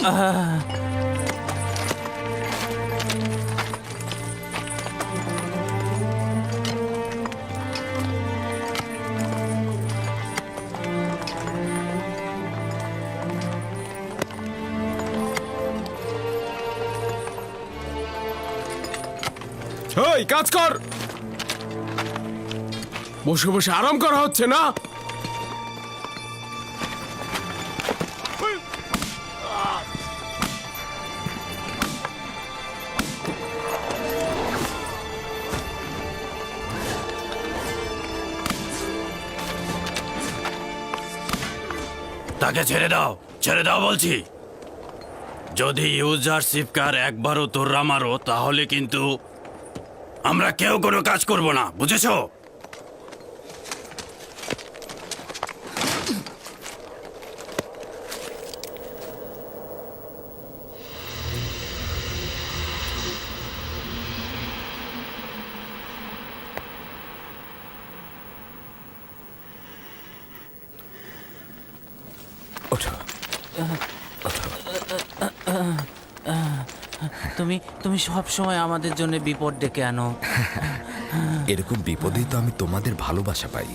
ওই কাজ কর, বসে বসে আরাম করা হচ্ছে না? তাকে ছেড়ে দাও বলছি। যদি ইউজারশিপকার একবারও তোররা মারো তাহলে কিন্তু আমরা কেউ কোনো কাজ করব না, বুঝেছো? তুমি সব সময় আমাদের জন্য বিপদ ডেকে আনো। এরকম বিপদেই তো আমি তোমাদের ভালোবাসা পাই।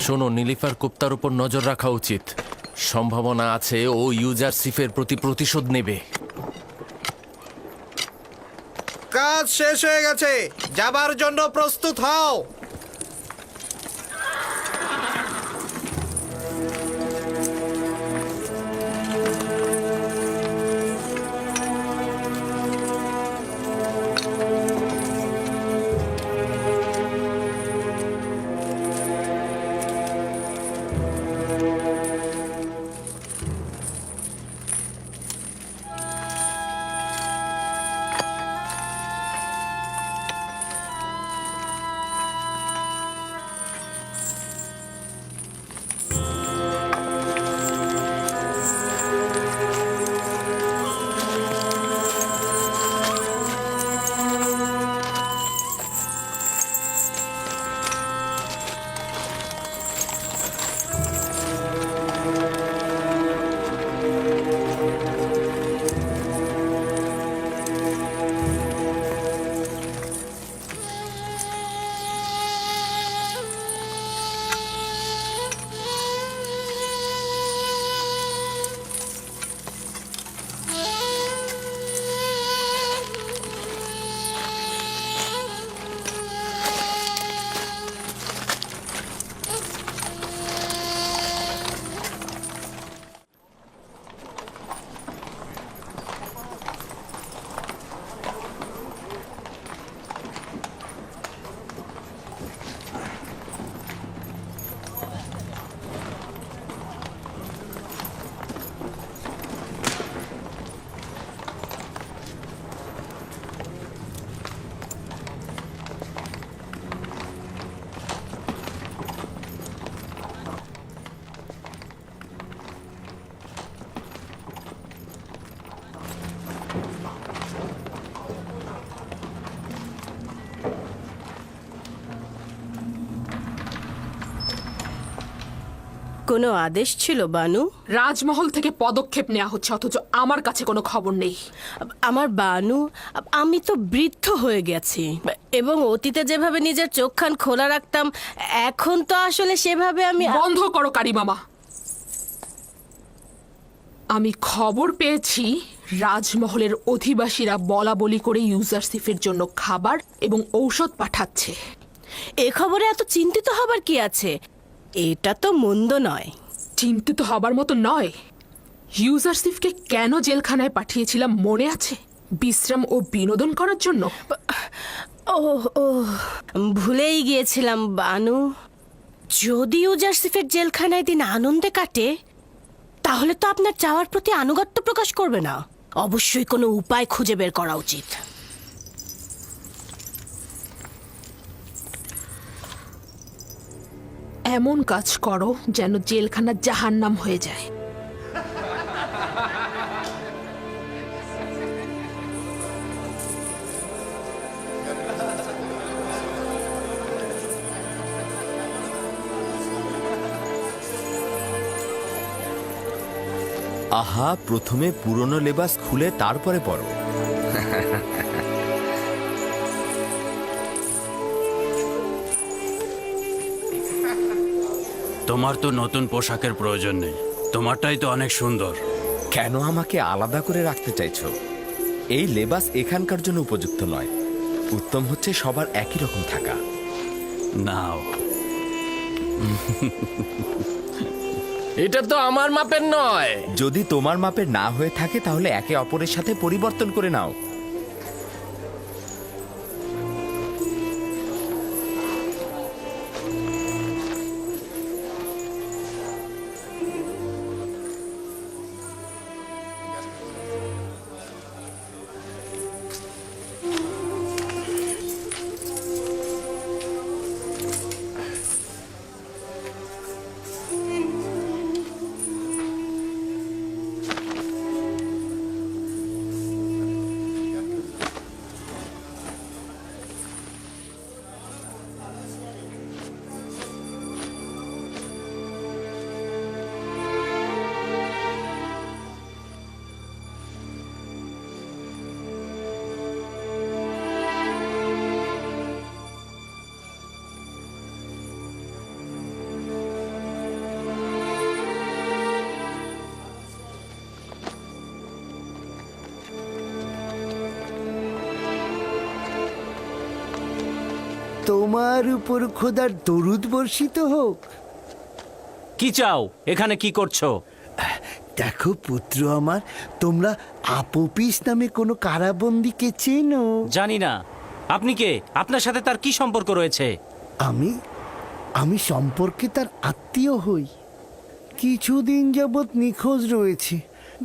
শোনো, নীলিফার গুপ্তার উপর নজর রাখা উচিত। সম্ভাবনা আছে ও ইউজারশিপের প্রতি প্রতিশোধ নেবে। কাজ শেষ হয়ে গেছে, যাবার জন্য প্রস্তুত হও। কোনো আদেশ ছিল বানু? রাজমহল থেকে পদক্ষেপ নেওয়া হচ্ছে, অথচ আমার কাছে কোনো খবর নেই। আমার বানু, আমি তো বৃদ্ধ হয়ে গেছি এবং অতীতে যেভাবে নিজের চোখখান খোলা রাখতাম এখন তো আসলে সেভাবে আমি। বন্ধ করো কারিমামা। আমি খবর পেয়েছি রাজমহলের অধিবাসীরা বলা বলি করে ইউজারশিপের জন্য খাবার এবং ঔষধ পাঠাচ্ছে। এ খবরে এত চিন্তিত হবার কি আছে? এটা তো মন্দ নয়। চিন্তিত হবার মতো নয়। ইউজারশিপকে কেন জেলখানায় পাঠিয়েছিলাম মনে আছে? বিশ্রাম ও বিনোদন করার জন্য? ও ও ভুলেই গিয়েছিলাম বানু, যদি ইউজারসিফের জেলখানায় দিন আনন্দে কাটে তাহলে তো আপনার চাওয়ার প্রতি আনুগত্য প্রকাশ করবে না। অবশ্যই কোনো উপায় খুঁজে বের করা উচিত। এমন কাজ করো যেন জেলখানা জাহান্নাম হয়ে যায়। আহা, প্রথমে পুরনো লেবাস খুলে তারপরে পরো। তোমার তো নতুন পোশাকের প্রয়োজন নেই, তোমারটাই তো অনেক সুন্দর। কেন আমাকে আলাদা করে রাখতে চাইছো? এই লেবাস এখানকার জন্য উপযুক্ত নয়। উত্তম হচ্ছে সবার একই রকম থাকা। নাও। এটা তো আমার মাপের নয়। যদি তোমার মাপের না হয়ে থাকে তাহলে একে অপরের সাথে পরিবর্তন করে নাও। তোমার উপর খোদার দরুদ বর্ষিত হোক। কি চাও? এখানে কি করছো? দেখো পুত্র আমার, তোমরা আপোপিস নামে কোনো কারাবন্দীকে চেনো? জানি না। আপনি কে? আপনার সাথে তার কি সম্পর্ক রয়েছে? আমি সম্পর্কে তার আত্মীয় হই। কিছুদিন যাবৎ নিখোঁজ রয়েছে।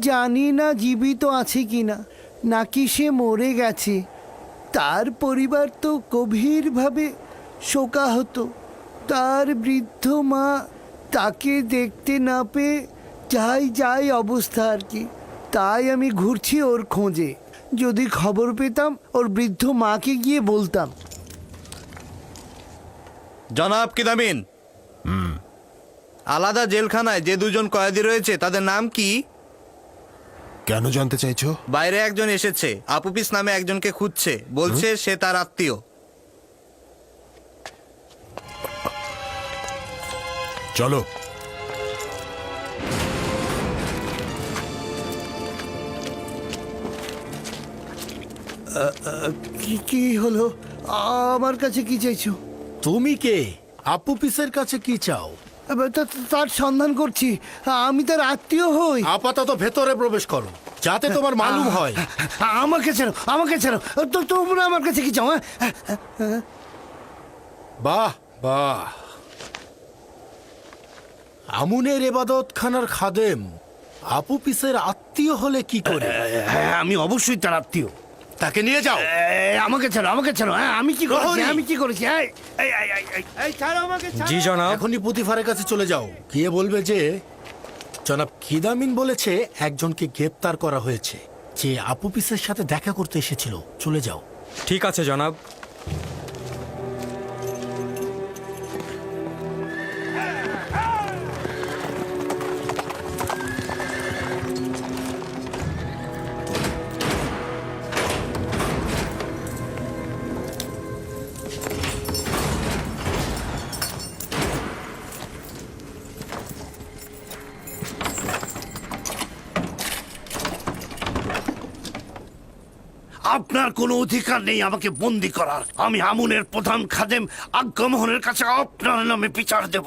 জানি না জীবিত আছে কিনা, নাকি সে মরে গেছে। তার পরিবার তো গভীরভাবে শোকাহত। তার বৃদ্ধ মা তাকে দেখতে না পেয়ে যাই অবস্থা আর কি। তাই আমি ঘুরছি ওর খোঁজে। যদি খবর পেতাম ওর বৃদ্ধ মাকে গিয়ে বলতাম। জনাব কিদামিন, আলাদা জেলখানায় যে দুজন কয়েদি রয়েছে তাদের নাম কি? কেন জানতে চাইছো? বাইরে একজন এসেছে, আপুপিস নামে একজনকে খুঁজছে, বলছে সে তার আত্মীয়। চলো। কি হলো? আমার কাছে কি চাইছো? তুমি কে? আপুপিসের কাছে কি চাও? তার সন্ধান করছি। আমি তার আত্মীয় হই। আপাতত ভেতরে প্রবেশ করো, যাতে তোমার মালুম হয়। আমাকে ছাড়ো, আমাকে ছাড়ো। তোমরা আমার কাছে কি চাও? বাহ বাহ, আমুনের এবাদত খানার খাদেম আপুপিসের আত্মীয় হলে কি করে? হ্যাঁ, আমি অবশ্যই তার আত্মীয়। তাকে নিয়ে যাও। আমাকে ছাড়ো, আমাকে ছাড়ো। আমি কি করেছি? প্রহরী! আমি কি করেছি? ছাড়ো আমাকে, জি জনাব। এখনই পুতিফারের কাছে চলে যাও, গিয়ে বলবে যে জনাব খিদামিন বলেছে একজনকে গ্রেপ্তার করা হয়েছে, যে আপুপিসের সাথে দেখা করতে এসেছিল। চলে যাও। ঠিক আছে জনাব। আপনার কোনো অধিকার নেই আমাকে বন্দি করার। আমি আমুনের প্রধান খাদেম আজ্ঞামোহনের কাছে আপনার নামে বিচার দেব।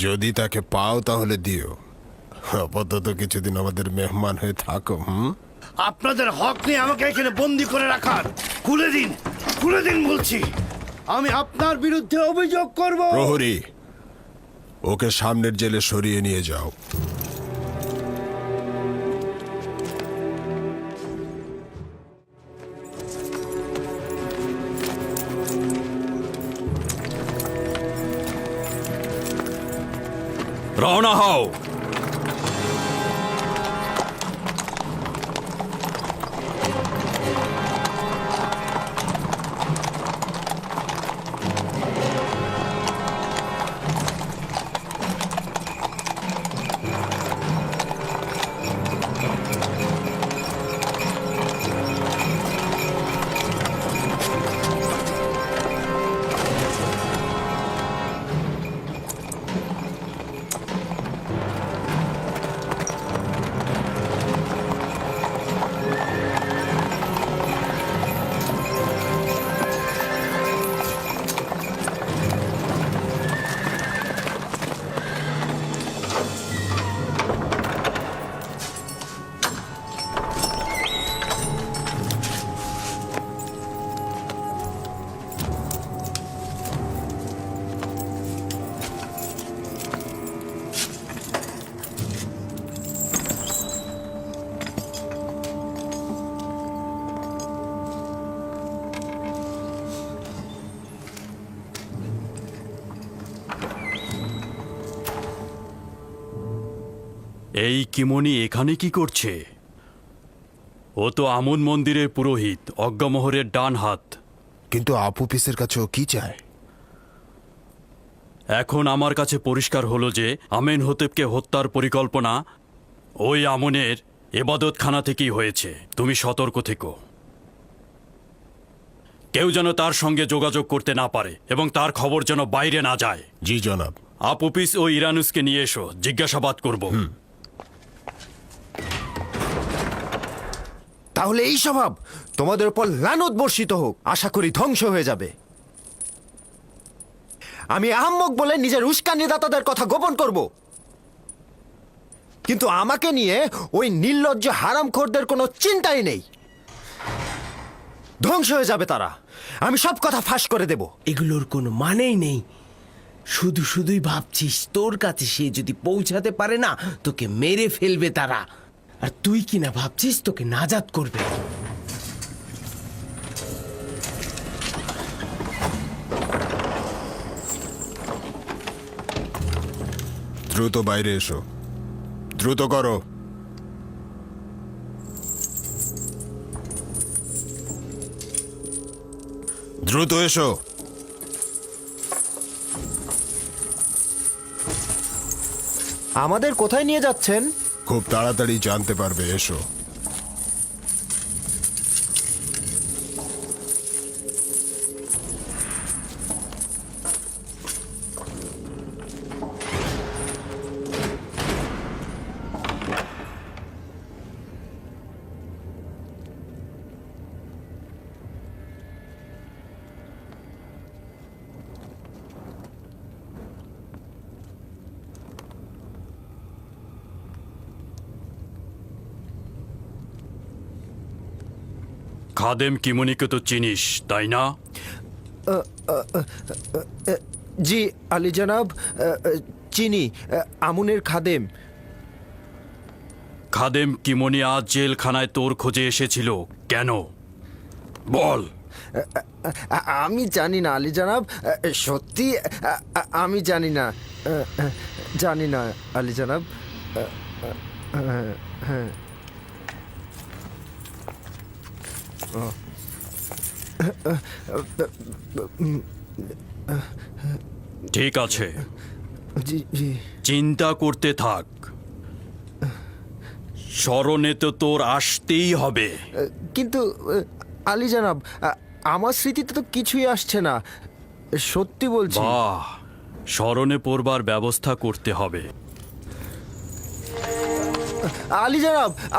যদি তাকে পাও তাহলে দিও। আপাতত কিছুদিন আমাদের মেহমান হয়ে থাকো। আপনাদের হক নিয়ে আমাকে এখানে বন্দি করে রাখার। খুলে দিন বলছি। আমি আপনার বিরুদ্ধে অভিযোগ করব। প্রহরী, ওকে সামনের জেলে সরিয়ে নিয়ে যাও। রওনা হও। এই কিমনি এখানে কি করছে? ও তো আমন মন্দিরের পুরোহিত, অজ্ঞামোহরের ডান হাত। কিন্তু আপুপিসের কাছে ও কি চায়? এখন আমার কাছে পরিষ্কার হলো যে আমেনহোতেপকে হত্যার পরিকল্পনা ওই আমনের এবাদতখানা থেকেই হয়েছে। তুমি সতর্ক থেকো। কেউ যেন তার সঙ্গে যোগাযোগ করতে না পারে এবং তার খবর যেন বাইরে না যায়। জি জনাব। আপুপিস ও ইরানুসকে নিয়ে এসো, জিজ্ঞাসাবাদ করব। তাহলে এই স্বভাব তোমাদের উপর লানত বর্ষিত হোক, আশা করি ধ্বংস হয়ে যাবে। আমি আহাম্মক বলে নিজের উস্কানিদাতাদের কথা গোপন করব, কিন্তু আমাকে নিয়ে ওই নির্লজ্জ হারামখোরদের কোনো চিন্তাই নেই। ধ্বংস হয়ে যাবে তারা। আমি সব কথা ফাঁস করে দেব। এগুলোর কোনো মানেই নেই। শুধুই ভাবছিস তোর কাছে সে যদি পৌঁছাতে পারে না তোকে মেরে ফেলবে তারা, আর তুই কিনা ভাবছিস তোকে নাজাত করবে। দ্রুত বাইরে এসো, দ্রুত করো। দ্রুত এসো। আমাদের কোথায় নিয়ে যাচ্ছেন? খুব তাড়াতাড়ি জানতে পারবে, এসো। খাদেম কিমনিকে তো চিনিস, তাই না? জি আলী জনাব, চিনি। আমুনের খাদেম। খাদেম কিমনি আজ জেলখানায় তোর খোঁজে এসেছিল কেন? বল। আমি জানি না আলী জনাব, সত্যি আমি জানি না। জানি না আলী জনাব। হ্যাঁ। ঠিক আছে, জি জি। চিন্তা করতে থাক। স্মরণে তো তোর আসতেই হবে। কিন্তু আলী জনাব, আমার স্মৃতিতে তো কিছুই আসছে না, সত্যি বলছি। বাহ, স্মরণে পড়বার ব্যবস্থা করতে হবে।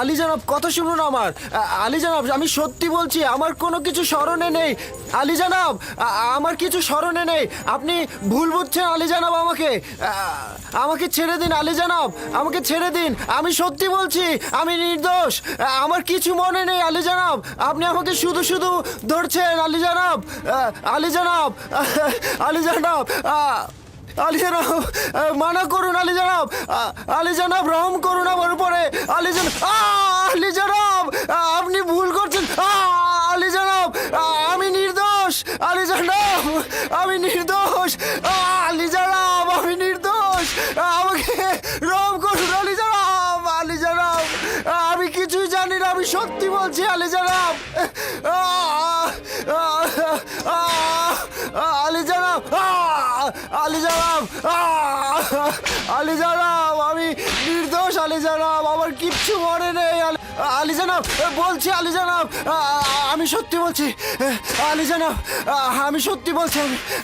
আলী জনাব কথা শুনুন আমার। আলী জনাব আমি সত্যি বলছি, আমার কোনো কিছু স্মরণে নেই। আলী জনাব আমার কিছু স্মরণে নেই, আপনি ভুল বুঝছেন আলী জনাব। আমাকে ছেড়ে দিন আলী জনাব, আমাকে ছেড়ে দিন। আমি সত্যি বলছি, আমি নির্দোষ, আমার কিছু মনে নেই আলী জনাব। আপনি আমাকে শুধু শুধু ধরছেন আলী জনাব। আলী জনাব, আলী জনাব, আলী জনাব মানা করুন আলী জনাব। আলী জনাব রহম করুন আমার উপরে। আলী জনাব, আলী জনাব আপনি ভুল করছেন। আলী জনাব আমি নির্দোষ। আলী জনাব আমি নির্দোষ। আলী জনাব আমি নির্দোষ, আমাকে রহম করুন আলী জনাব। আলী জনাব আমি কিছুই জানি না, আমি সত্যি বলছি আলী জনাব। আলী জনাব, আলী জনাব, আলী জনাব আমি নির্দোষ। আলী জনাব আমার কিচ্ছু মনে নেই। আলী জনাব বলছি, আলী জনাব আমি সত্যি বলছি। আলী জনাব আমি সত্যি বলছি,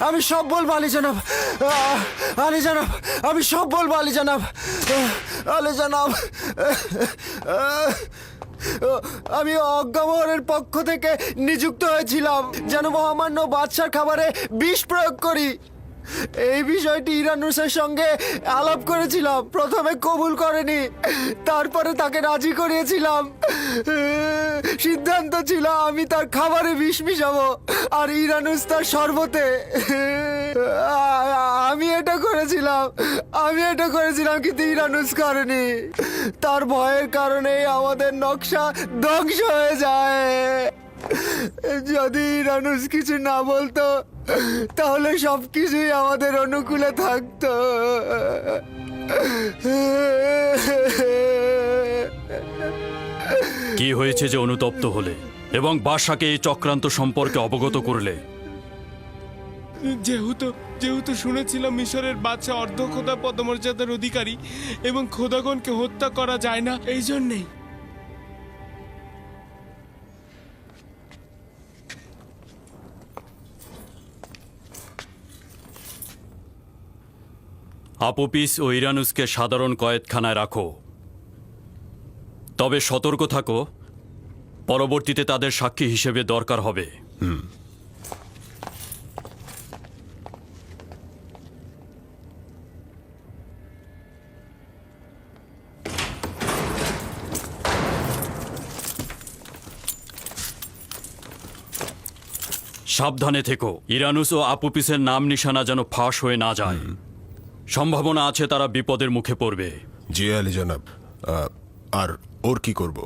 আমি সব বলবো আলী জনাব। আলী জনাব আমি সব বলবো আলী জনাব। আলী জনাব আমি অজ্ঞামোহরের পক্ষ থেকে নিযুক্ত হয়েছিলাম যেন মহামান্য বাদশার খাবারে বিষ প্রয়োগ করি। এই বিষয়টি ইরানুসের সঙ্গে আলাপ করেছিলাম, প্রথমে কবুল করেনি, তারপরে তাকে রাজি করিয়েছিলাম। সিদ্ধান্ত ছিল আমি তার খাবারে বিষ মিশাবো আর ইরানুস তার শরবতে। আমি এটা করেছিলাম কিন্তু ইরানুস করেনি। তার ভয়ের কারণেই আমাদের নকশা ধ্বংস হয়ে যায়। যদি ইরানুস কিছু না বলতো তাহলে সবকিছুই আমাদের অনুকূলে থাকতো। কি হয়েছে যে অনুতপ্ত হলে এবং বাদশাকে এই চক্রান্ত সম্পর্কে অবগত করলে? যেহেতু শুনেছিলাম মিশরের বাদশা অর্ধ খোদা পদমর্যাদার অধিকারী এবং খোদাগণকে হত্যা করা যায় না, এই জন্যেই। আপোপিস ও ইরানুসকে সাধারণ কয়েদখানায় রাখো, তবে সতর্ক থাকো, পরবর্তীতে তাদের সাক্ষী হিসেবে দরকার হবে। সাবধানে থেকো, ইরানুস ও আপোপিসের নাম নিশানা যেন ফাঁস হয়ে না যায়। সম্ভাবনা আছে তারা বিপদের মুখে পড়বে। জি আলী জনাব। আর ওর কি করব?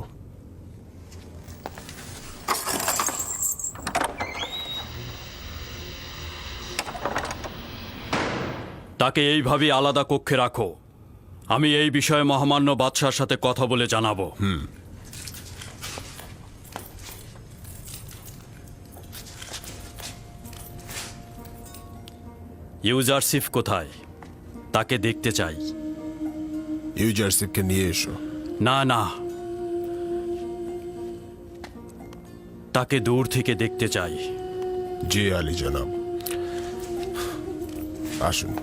তাকে এইভাবেই আলাদা কক্ষে রাখো। আমি এই বিষয়ে মহামান্য বাদশার সাথে কথা বলে জানাবো। ইউজারসিফ কোথায়? তাকে দেখতে চাই। ইউজারসিফকে নিয়ে এসো। না না, তাকে দূর থেকে দেখতে চাই। জি আলী জনাব, আসুন।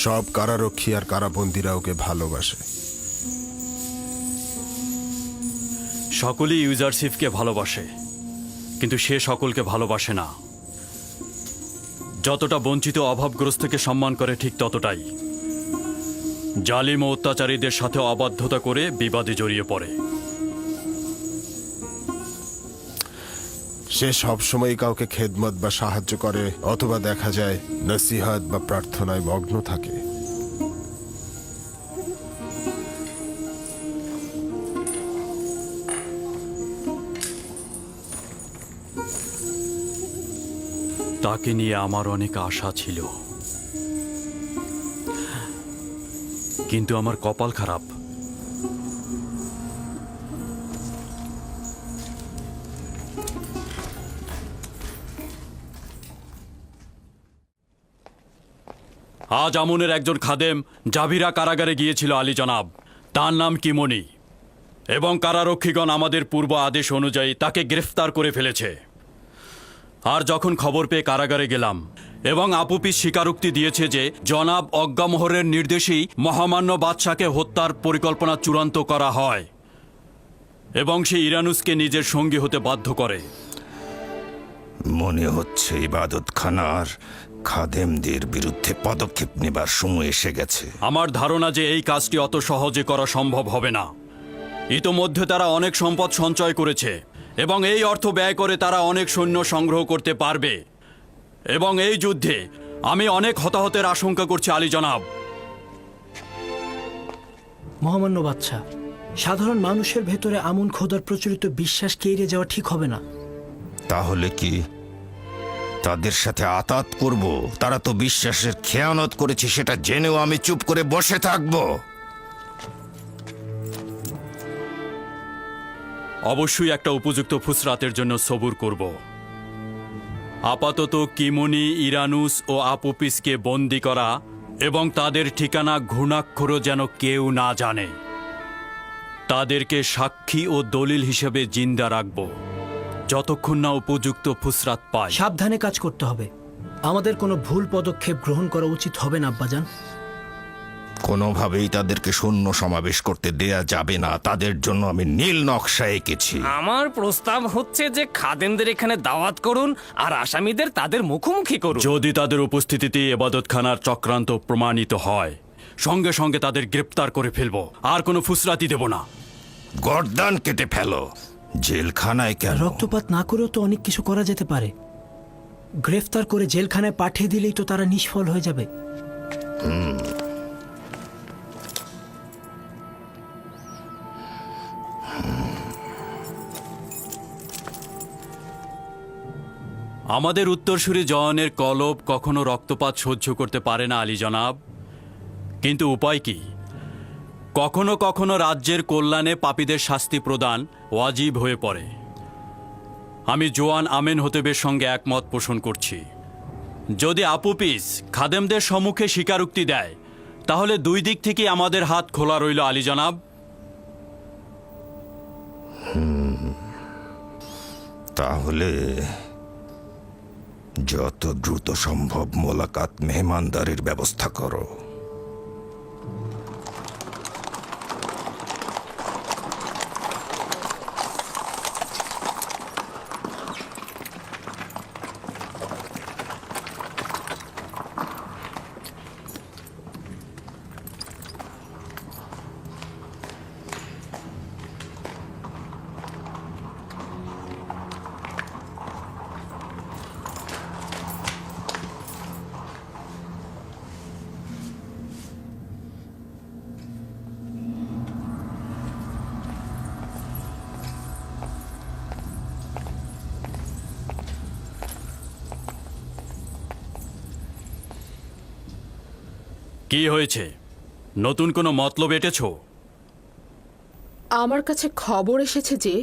সব কারারক্ষী আর কারাবন্দীরা ওকে ভালোবাসে। সকলেই ইউজারসিফকে ভালোবাসে, কিন্তু সে সকলকে ভালোবাসে না। যতটা বঞ্চিত অভাবগ্রস্তকে সম্মান করে ঠিক ততটাই জালিম ও অত্যাচারীদের সাথে অবাধ্যতা করে বিবাদে জড়িয়ে পড়ে। সে সবসময় কাউকে খেদমত বা সাহায্য করে, অথবা দেখা যায় নসিহত বা প্রার্থনায় মগ্ন থাকে। তাকে নিয়ে আমার অনেক আশা ছিল, কিন্তু আমার কপাল খারাপ। আজ আমনের একজন খাদেম জাভিরা কারাগারে গিয়েছিল আলী জনাব। তার নাম কিমনি। এবং কারারক্ষীগণ আমাদের পূর্ব আদেশ অনুযায়ী তাকে গ্রেফতার করে ফেলেছে। আর যখন খবর পেয়ে কারাগারে গেলাম এবং আপুপিস স্বীকারোক্তি দিয়েছে যে জনাব অজ্ঞামোহরের নির্দেশেই মহামান্য বাদশাকে হত্যার পরিকল্পনা চূড়ান্ত করা হয় এবং সে ইরানুসকে নিজের সঙ্গী হতে বাধ্য করে। মনে হচ্ছে ইবাদতখানার খাদেমদের বিরুদ্ধে পদক্ষেপ নেবার সময় এসে গেছে। আমার ধারণা যে এই কাজটি অত সহজে করা সম্ভব হবে না। ইতোমধ্যে তারা অনেক সম্পদ সঞ্চয় করেছে এবং এই অর্থ ব্যয় করে তারা অনেক সৈন্য সংগ্রহ করতে পারবে এবং এই যুদ্ধে আমি অনেক হতাহতের আশঙ্কা করছি আলী জনাব। মহামান্য বাদশা, সাধারণ মানুষের ভেতরে আমন খোদার প্রচলিত বিশ্বাসকে এড়িয়ে যাওয়া ঠিক হবে না। তাহলে কি তাদের সাথে আতাত করব? তারা তো বিশ্বাসের খেয়ানত করেছে, সেটা জেনেও আমি চুপ করে বসে থাকব? অবশ্যই একটা উপযুক্ত ফুসরাতের জন্য সবুর করব। আপাতত কিমনি, ইরানুস ও আপুপিসকে বন্দি করা এবং তাদের ঠিকানা ঘুণাক্ষরও যেন কেউ না জানে। তাদেরকে সাক্ষী ও দলিল হিসেবে জিন্দা রাখব যতক্ষণ না উপযুক্ত ফুসরাত পায়। সাবধানে কাজ করতে হবে। আমাদের কোনো ভুল পদক্ষেপ গ্রহণ করা উচিত হবে না আব্বাজান। কোনোভাবেই তাদেরকে সৈন্য সমাবেশ করতে দেয়া যাবে না। তাদের জন্য আমি নীল নকশা এঁকেছি। আমার প্রস্তাব হচ্ছে যে খাদেমদের এখানে দাওয়াত করুন আর আসামিদের তাদের মুখোমুখি করুন। যদি তাদের উপস্থিতিতে এবাদতখানার চক্রান্ত প্রমাণিত হয়, সঙ্গে সঙ্গে তাদের গ্রেপ্তার করে ফেলবো, আর কোনো ফুসরাতি দেব না। গর্দান কেটে ফেলো। জেলখানায় কেন? রক্তপাত না করেও তো অনেক কিছু করা যেতে পারে। গ্রেফতার করে জেলখানায় পাঠিয়ে দিলেই তো তারা নিষ্ফল হয়ে যাবে। আমাদের উত্তরসূরি জওয়ানের কলব কখনো রক্তপাত সহ্য করতে পারে না আলী জনাব, কিন্তু উপায় কি? কখনো কখনো রাজ্যের কল্যাণে পাপীদের শাস্তি প্রদান ওয়াজিব হয়ে পড়ে। আমি জোয়ান আমেন হতেবের সঙ্গে একমত পোষণ করছি। যদি আপুপিস খাদেমদের সম্মুখে স্বীকারোক্তি দেয়, তাহলে দুই দিক থেকে আমাদের হাত খোলা রইল আলী জনাব। তাহলে যত দ্রুত সম্ভব মোলাকাত মেহমানদারির ব্যবস্থা করো। কি হয়েছে? নতুন কোনো মতলব এঁটেছ? আমার কাছে খবর এসেছে যে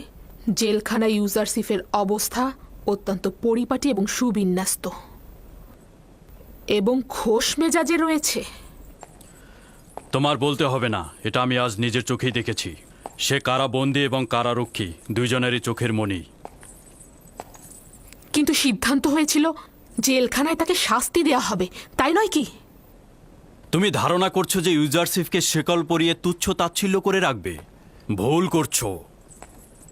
জেলখানা ইউজারসিফের অবস্থা অত্যন্ত পরিপাটি এবং সুবিন্যস্ত এবং খোশ মেজাজে রয়েছে। তোমার বলতে হবে না, এটা আমি আজ নিজের চোখেই দেখেছি। সে কারাবন্দী এবং কারারক্ষী দুইজনেরই চোখের মণি। কিন্তু সিদ্ধান্ত হয়েছিল জেলখানায় তাকে শাস্তি দেয়া হবে, তাই নয় কি? তুমি ধারণা করছো যে ইউজারসিফকে শেকল পরিয়ে তুচ্ছ তাচ্ছিল্য করে রাখবে? ভুল করছো।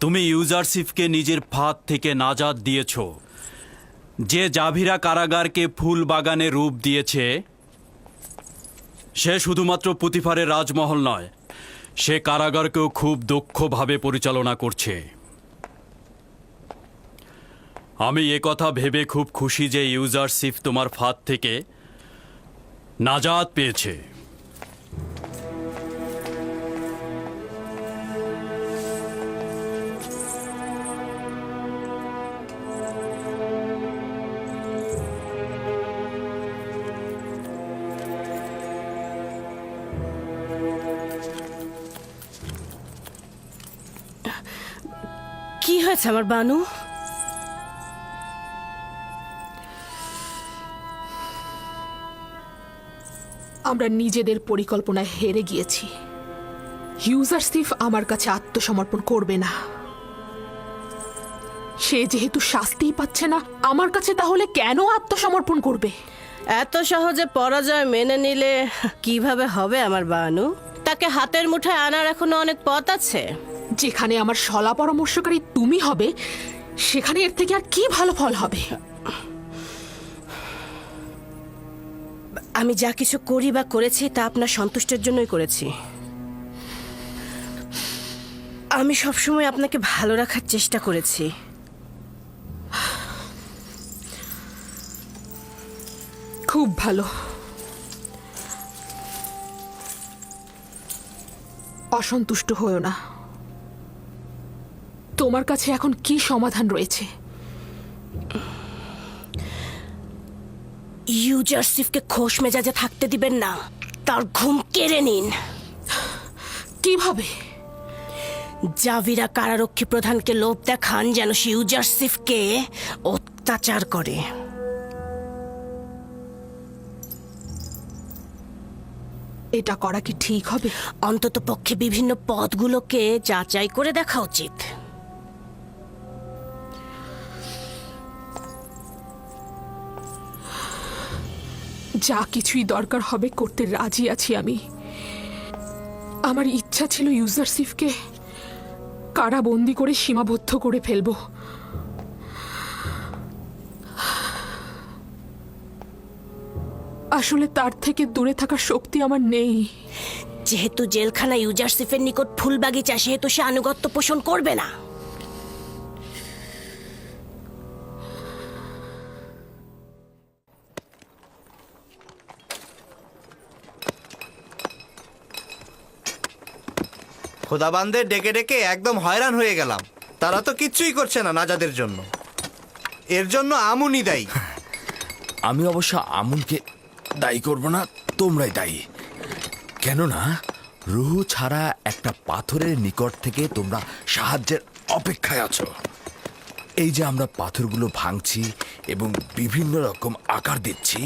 তুমি ইউজারসিফকে নিজের ফাঁদ থেকে নাজাত দিয়েছ। যে জাভিরা কারাগারকে ফুল বাগানে রূপ দিয়েছে, সে শুধুমাত্র পুতিফারের রাজমহল নয়, সে কারাগারকেও খুব দক্ষভাবে পরিচালনা করছে। আমি একথা ভেবে খুব খুশি যে ইউজারসিফ তোমার ফাঁদ থেকে নাজাত পেয়েছে। কি হয়েছে আমার বানু? আমরা নিজেদের পরিকল্পনায় হেরে গিয়েছি। ইউজারসিফ আমার কাছে আত্মসমর্পণ করবে না। সে যেহেতু শাস্তিই পাচ্ছে না আমার কাছে, তাহলে কেন আত্মসমর্পণ করবে? এত সহজে পরাজয় মেনে নিলে কিভাবে হবে আমার বানু? তাকে হাতের মুঠায় আনার এখনো অনেক পথ আছে। যেখানে আমার সলা পরামর্শকারী তুমি হবে, সেখানে এর থেকে আর কি ভালো ফল হবে? আমি যা কিছু করি বা করেছি তা আপনার সন্তুষ্টের জন্যই করেছি। আমি সবসময় আপনাকে ভালো রাখার চেষ্টা করেছি। খুব ভালো। অসন্তুষ্ট হয়েও না। তোমার কাছে এখন কি সমাধান রয়েছে? ইউজারসিফকে খোশ মেজাজে থাকতে দিবেন না, তার ঘুম কেড়ে নিন। কিভাবে? জাভিরা কারারক্ষী প্রধানকে লোভ দেখান যেন সে ইউজারসিফকে অত্যাচার করে। এটা করা কি ঠিক হবে? অন্তত পক্ষে বিভিন্ন পদগুলোকে যাচাই করে দেখা উচিত। যা কিছুই দরকার হবে করতে রাজি আছি আমি। আমার ইচ্ছা ছিল ইউজারসিফকে কারাবন্দি করে সীমাবদ্ধ করে ফেলবো। আসলে তার থেকে দূরে থাকার শক্তি আমার নেই। যেহেতু জেলখানা ইউজারসিফের নিকট ফুল বাগিচা, সেহেতু সে আনুগত্য পোষণ করবে না। খোদাবানদের ডেকে ডেকে একদম হয়রান হয়ে গেলাম। তারা তো কিচ্ছুই করছে না নাজাদের জন্য। এর জন্য আমুনই দায়ী। আমি অবশ্য আমুনকে দায়ী করব না, তোমরাই দায়ী। কেননা রুহু ছাড়া একটা পাথরের নিকট থেকে তোমরা সাহায্যের অপেক্ষায় আছো। এই যে আমরা পাথরগুলো ভাঙছি এবং বিভিন্ন রকম আকার দিচ্ছি,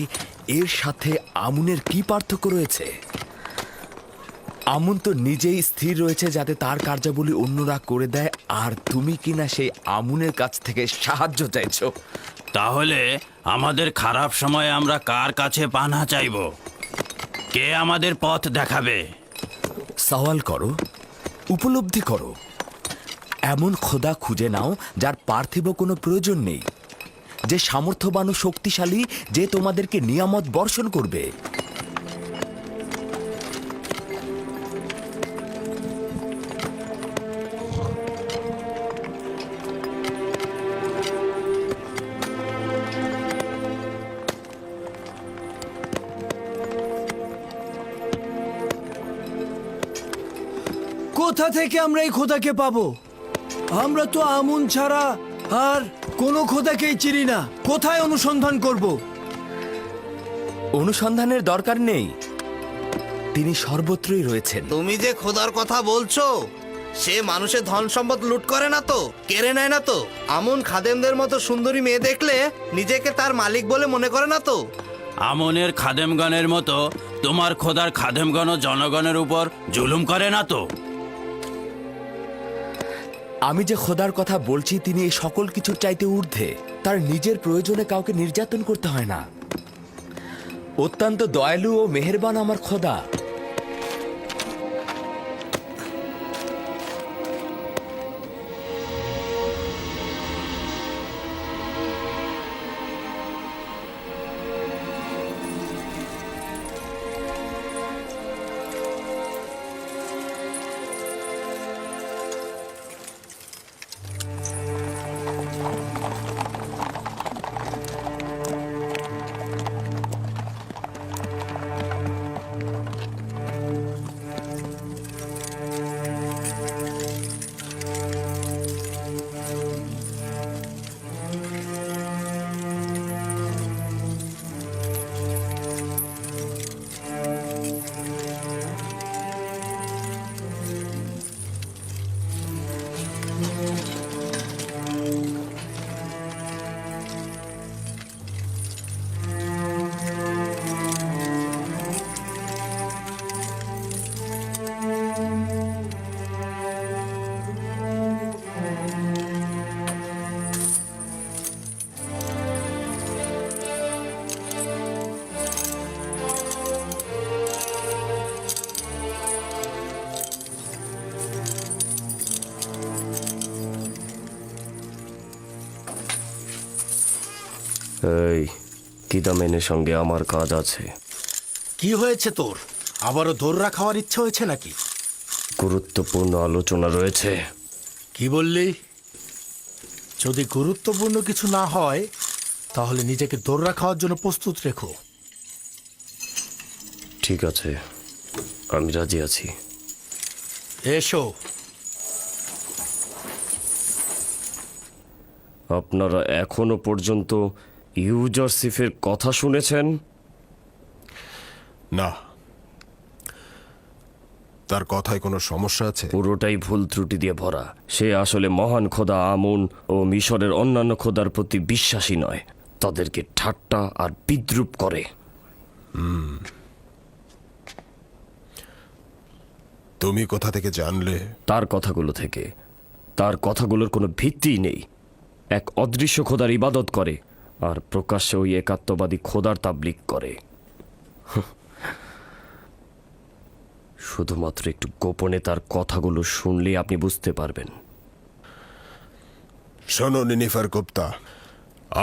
এর সাথে আমুনের কি পার্থক্য রয়েছে? আমুন তো নিজেই স্থির রয়েছে যাতে তার কার্যাবলী অন্যরা করে দেয়, আর তুমি কিনা সেই আমুনের কাছ থেকে সাহায্য চাইছো। তাহলে আমাদের খারাপ সময়ে আমরা কার কাছে পানা চাইব? কে আমাদের পথ দেখাবে? সওয়াল করো, উপলব্ধি করো। এমন খোদা খুঁজে নাও যার পার্থিব কোনো প্রয়োজন নেই, যে সামর্থ্যবান ও শক্তিশালী, যে তোমাদেরকে নিয়ামত বর্ষণ করবে। কোথা থেকে আমরা এই খোদাকে পাবো? আমরা তো আমুন ছাড়া আর কোনো খোদাকেই চিনি না। কোথায় অনুসন্ধান করব? অনুসন্ধানের দরকার নেই, তিনি সর্বত্রই রয়েছেন। তুমি যে খোদার কথা বলছো, সে মানুষের ধন সম্পদ লুট করে না তো, কেড়ে নেয় না তো? আমুন খাদেমদের মতো সুন্দরী মেয়ে দেখলে নিজেকে তার মালিক বলে মনে করে না তো? আমনের খাদেমগণের মতো তোমার খোদার খাদেমগণও জনগণের উপর জুলুম করে না তো? আমি যে খোদার কথা বলছি তিনি এই সকল কিছুর চাইতে ঊর্ধ্বে। তার নিজের প্রয়োজনে কাউকে নির্যাতন করতে হয় না। অত্যন্ত দয়ালু ও মেহেরবান আমার খোদা। এই কিদামেনের সঙ্গে আমার কাজ আছে। কি হয়েছে তোর? আবারও দোররা খাওয়ার ইচ্ছা হয়েছে নাকি? গুরুত্বপূর্ণ আলোচনা রয়েছে। কি বললি? যদি গুরুত্বপূর্ণ কিছু না হয় তাহলে নিজেকে দোররা খাওয়ার জন্য প্রস্তুত রেখো। ঠিক আছে, আমি রাজি আছি। এসো। আপনারা এখনো পর্যন্ত ইউজারসিফের কথা শুনেছেন? না। তার কথায় কোনো সমস্যা আছে? পুরোটাই ভুল ত্রুটি দিয়ে ভরা। সে আসলে মহান খোদা আমুন ও মিশরের অন্যান্য খোদার প্রতি বিশ্বাসী নয়, তাদেরকে ঠাট্টা আর বিদ্রূপ করে। তুমি কোথা থেকে জানলে? তার কথাগুলো থেকে। তার কথাগুলোর কোনো ভিত্তিই নেই। এক অদৃশ্য খোদার ইবাদত করে আর প্রকাশ্যে ওই একাত্মবাদী খোদার তাবলিগ করে। শুধুমাত্র একটু গোপনে তার কথাগুলো শুনলেই আপনি বুঝতে পারবেন। শোনো নিনিফার গুপ্তা,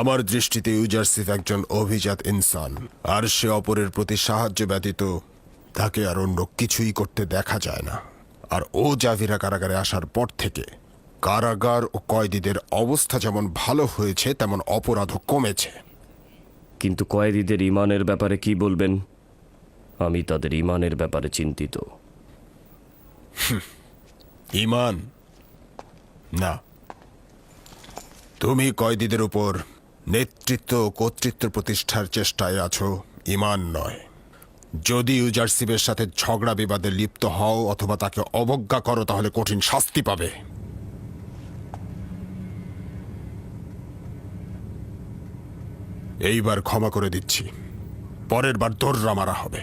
আমার দৃষ্টিতে ইউজারসিফ একজন অভিজাত ইনসান, আর সে অপরের প্রতি সাহায্য ব্যতীত তাকে আর অন্য কিছুই করতে দেখা যায় না। আর ও জাভিরা কারাগারে আসার পর থেকে কারাগার ও কয়েদিদের অবস্থা যেমন ভালো হয়েছে তেমন অপরাধও কমেছে। কিন্তু কয়েদিদের ইমানের ব্যাপারে কি বলবেন? আমি তাদের ইমানের ব্যাপারে চিন্তিত। ইমান না, তুমি কয়েদিদের উপর নেতৃত্ব ও কর্তৃত্ব প্রতিষ্ঠার চেষ্টায় আছো, ইমান নয়। যদি ইউজারসিফের সাথে ঝগড়া বিবাদে লিপ্ত হও অথবা তাকে অবজ্ঞা করো তাহলে কঠিন শাস্তি পাবে। এইবার ক্ষমা করে দিচ্ছি, পরের বার দোররা মারা হবে।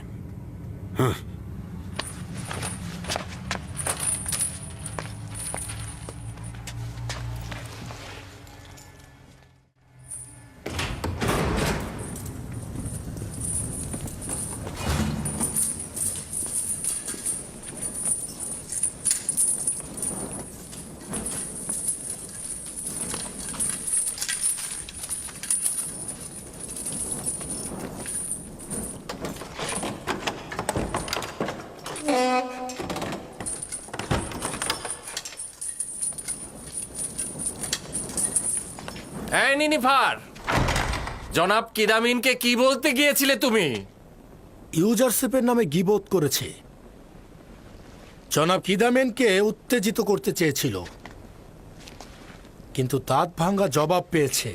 এই নিনিফার, জনাব কিদামিনকে কি বলতে গিয়েছিলে তুমি? ইউজারসিফের নামে গীবত করেছে। জনাব কিদামেনকে উত্তেজিত করতে চেয়েছিল, কিন্তু দাঁত ভাঙ্গা জবাব পেয়েছে।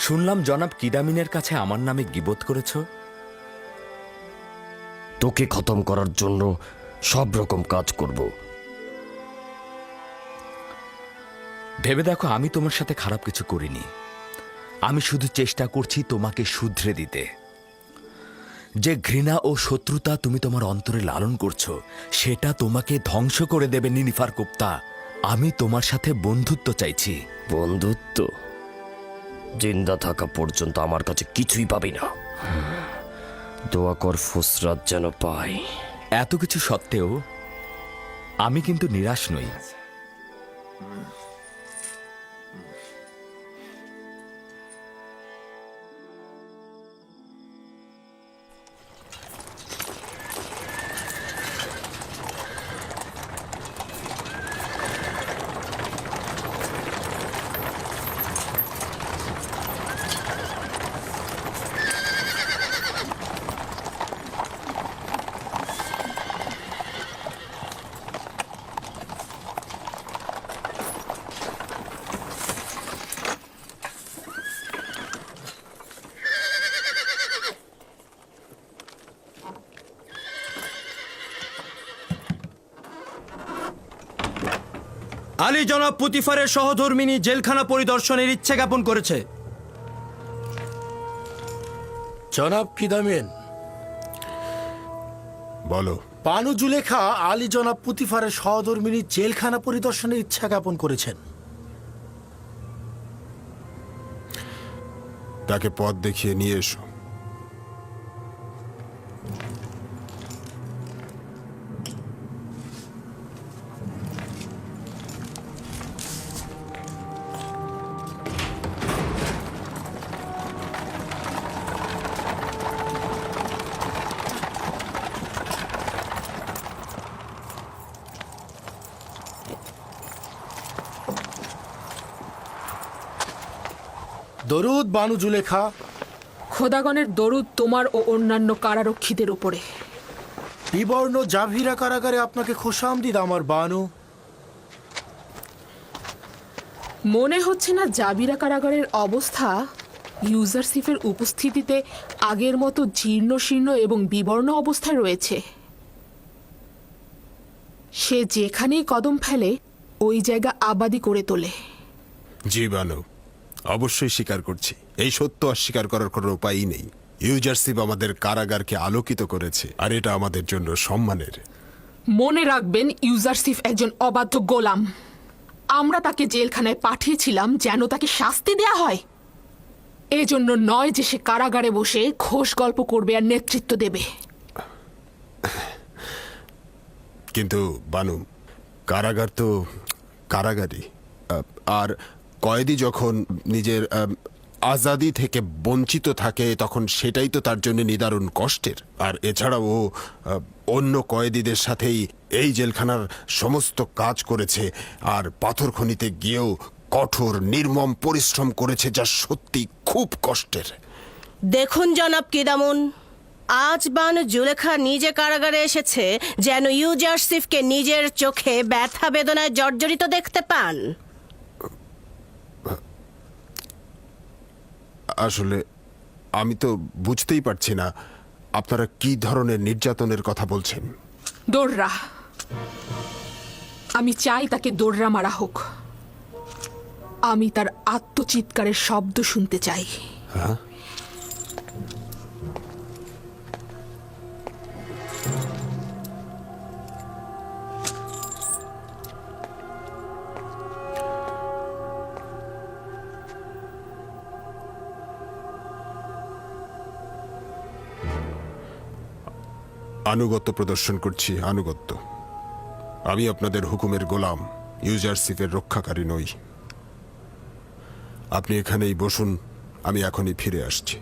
শুনলাম জনাব কিদামিনের কাছে আমার নামে গীবত করেছ। তোকে খতম করার জন্য সব রকম কাজ করব। ভেবে দেখো, আমি তোমার সাথে খারাপ কিছু করিনি। আমি শুধু চেষ্টা করছি তোমাকে শুধরে দিতে। যে ঘৃণা ও শত্রুতা তুমি তোমার অন্তরে লালন করছো সেটা তোমাকে ধ্বংস করে দেবে নিনিফার গুপ্তা। আমি তোমার সাথে বন্ধুত্ব চাইছি। বন্ধুত্ব? জিন্দা থাকা পর্যন্ত আমার কাছে কিছুই পাবি না। দোয়া কর ফুসরাত যেন পাই। এত কিছু সত্ত্বেও আমি কিন্তু নিরাশ নই। আলী জনাব পুতিফারের সহধর্মিনী জেলখানা পরিদর্শনের ইচ্ছে জ্ঞাপন করেছে। জনাব কিদামেন, বলো। বানু জুলেখা আলী জনাব পুতিফারের সহধর্মিনী জেলখানা পরিদর্শনের ইচ্ছা জ্ঞাপন করেছেন। তাকে পথ দেখিয়ে নিয়ে এসো। দরুদ বানু জুলেখা। খোদাগণের দরুদ তোমার ও অন্যান্য কারারক্ষীদের উপরে। বিবর্ণ জাভিরা কারাগারে আপনাকে খোশামদিদ আমার বানু। মনে হচ্ছে না জাবিরা কারাগারের অবস্থা ইউজারসিফের উপস্থিতিতে আগের মতো জীর্ণ শীর্ণ এবং বিবর্ণ অবস্থায় রয়েছে। সে যেখানেই কদম ফেলে ওই জায়গা আবাদি করে তোলে। জি বানু, অবশ্যই স্বীকার করছি। এই সত্য অস্বীকার করার কোনো উপায়ই নেই। ইউজারসিফ আমাদের কারাগারকে আলোকিত করেছে, আর এটা আমাদের জন্য সম্মানের। মনে রাখবেন, ইউজারসিফ একজন অবাধ্য গোলাম। আমরা তাকে জেলখানায় পাঠিয়েছিলাম যেন তাকে শাস্তি দেয়া হয়, এজন্য নয় যে সে কারাগারে বসে ঘোষ গল্প করবে আর নেতৃত্ব দেবে। কিন্তু বানু, কারাগার তো কারাগারই। আর কয়েদি যখন নিজের আজাদি থেকে বঞ্চিত থাকে তখন সেটাই তো তার জন্য নিদারুণ কষ্টের। আর এছাড়াও ও অন্য কয়েদিদের সাথেই এই জেলখানার সমস্ত কাজ করেছে, আর পাথর খনিতে গিয়েও কঠোর নির্মম পরিশ্রম করেছে, যা সত্যি খুব কষ্টের। দেখুন জনাব কিদামুন, আজ বানু জুলেখা নিজে কারাগারে এসেছে যেন ইউজারসিফকে নিজের চোখে ব্যথা বেদনায় জর্জরিত দেখতে পান। আসলে আমি তো বুঝতেই পারছি না আপনারা কি ধরনের নির্যাতনের কথা বলছেন। দোররা, আমি চাই তাকে দোররা মারা হোক। আমি তার আত্মচিৎকারের শব্দ শুনতে চাই। হ্যাঁ, আনুগত্য প্রদর্শন করছি, আনুগত্য। আমি আপনাদের হুকুমের গোলাম, ইউজারসিফের রক্ষাকারী নই। আপনি এখানেই বসুন, আমি এখনই ফিরে আসছি।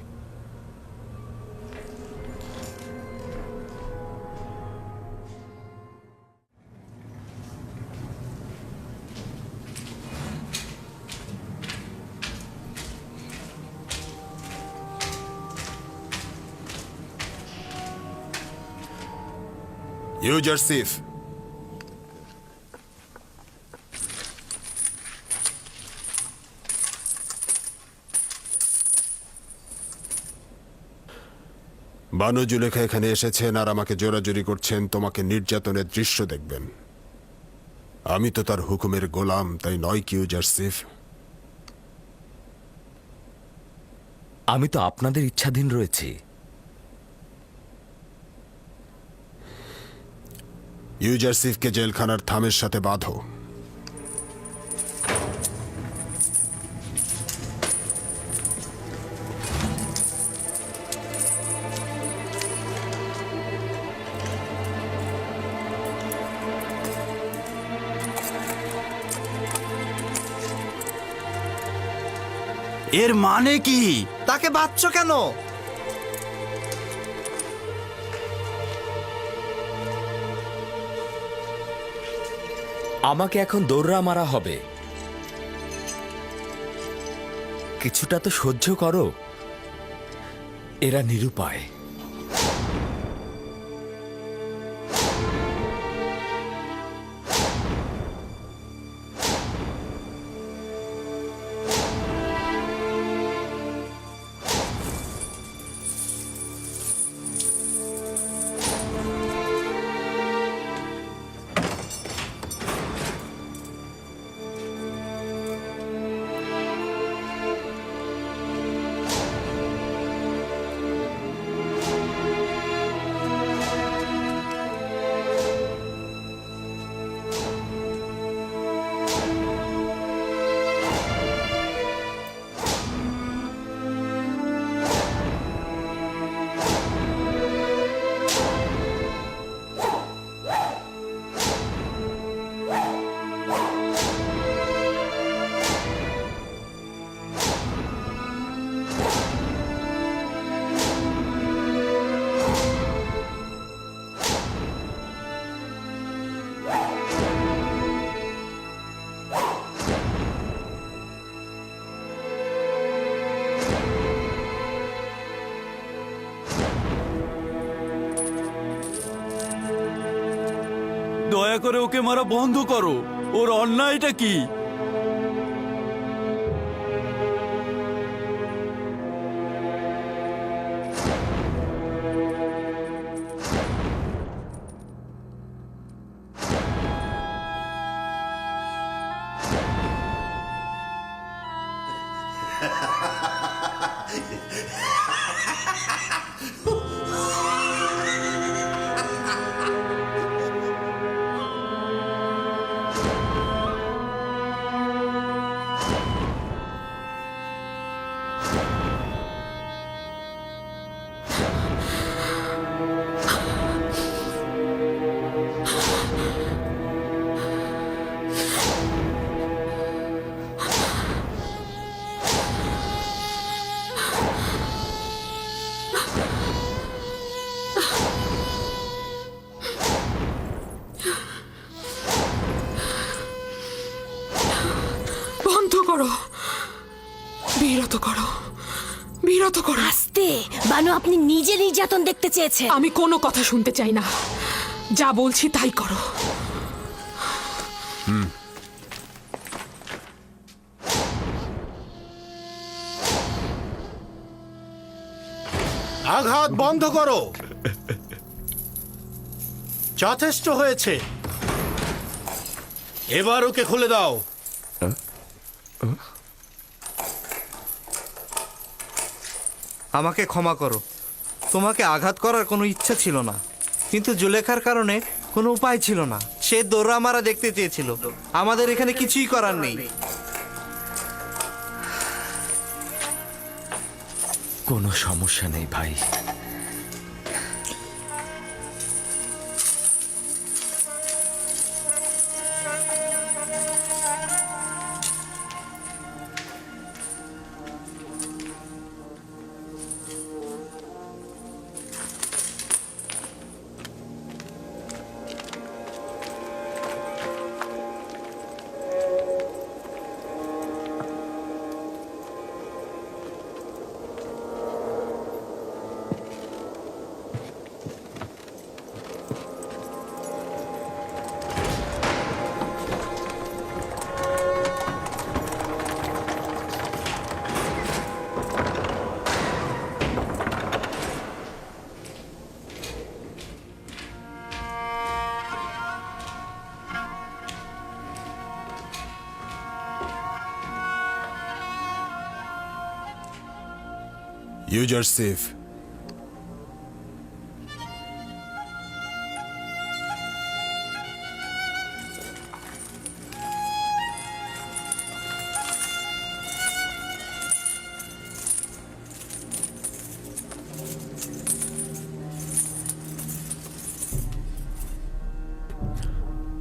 ইউজারসিফ, বানু জুলেখা এখানে এসেছেন আর আমাকে জোরাজুরি করছেন তোমাকে নির্যাতনের দৃশ্য দেখবেন। আমি তো তার হুকুমের গোলাম, তাই নয় কি ইউজারসিফ? আমি তো আপনাদের ইচ্ছাধীন রয়েছি। ইউজারসিফকে জেলখানার থামের সাথে বাঁধো। এর মানে কি? তাকে বাঁধছো কেন? আমাকে এখন দৌড়া মারা হবে। কিছুটা তো সহ্য করো। এরা নিরুপায়। দয়া করে ওকে মারা বন্ধ করো। ওর অন্যায়টা কি? বন্ধ করো, বিরত করো, বিরত করো। আস্তে বানু, আপনি নিজে নির্যাতন দেখতে চেয়েছেন। আমি কোনো কথা শুনতে চাই না, যা বলছি তাই করো। আঘাত বন্ধ করো। যথেষ্ট হয়েছে, এবার ওকে খুলে দাও। আমাকে ক্ষমা করো, তোমাকে আঘাত করার কোনো ইচ্ছা ছিল না, কিন্তু জুলেখার কারণে কোনো উপায় ছিল না। সে দৌড়া মারা দেখতে চেয়েছিল, আমাদের এখানে কিছুই করার নেই। কোনো সমস্যা নেই ভাই। ইউজারসিফ,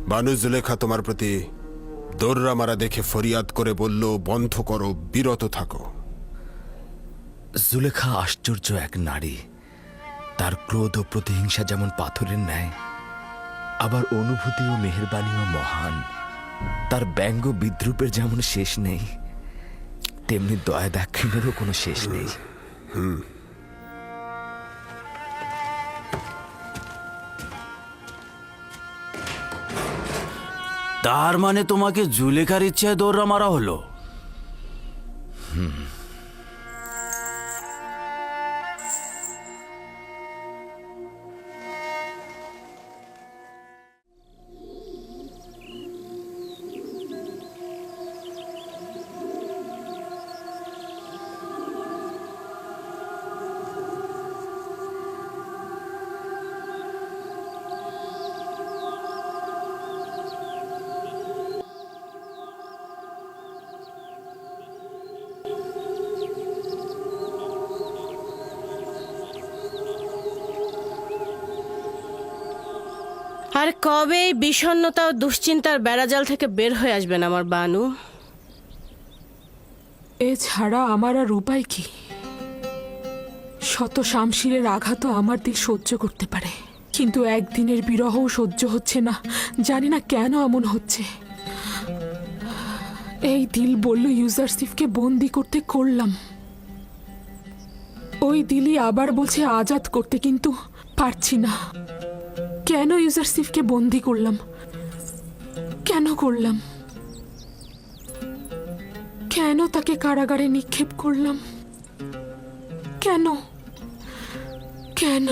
বানু জুলেখা তোমার প্রতি দৌড়া মারা দেখে ফরিয়াদ করে বলল, বন্ধ করো, বিরত থাকো। জুলেখা আশ্চর্য এক নারী। তার ক্রোধ ও প্রতিহিংসা যেমন পাথরের ন্যায়, আবার অনুভূতি ও মেহেরবানিও মহান। তার ব্যঙ্গ বিদ্রুপের যেমন শেষ নেই, তেমনি দয়া দাক্ষিণ্যেরও কোনো শেষ নেই। তার মানে তোমাকে জুলেখার ইচ্ছায় দৌড়া মারা হলো? আর কবে এই বিষণ্ণতা ও দুশ্চিন্তার বেড়াজাল থেকে বের হয়ে আসবেন আমার বানু? এছাড়া আমার আর উপায় কি? শত শামশিরের আঘাতও আমার দিল সহ্য করতে পারে, কিন্তু একদিনের বিরহও সহ্য হচ্ছে না। জানি না কেন এমন হচ্ছে। এই দিল বলল ইউজারসিফকে বন্দি করতে, করলাম। ওই দিলই আবার বলছে আজাদ করতে, কিন্তু পারছি না। কেন ইউজারসিফকে বন্দি করলাম? কেন করলাম? কেন তাকে কারাগারে নিক্ষেপ করলাম? কেন? কেন?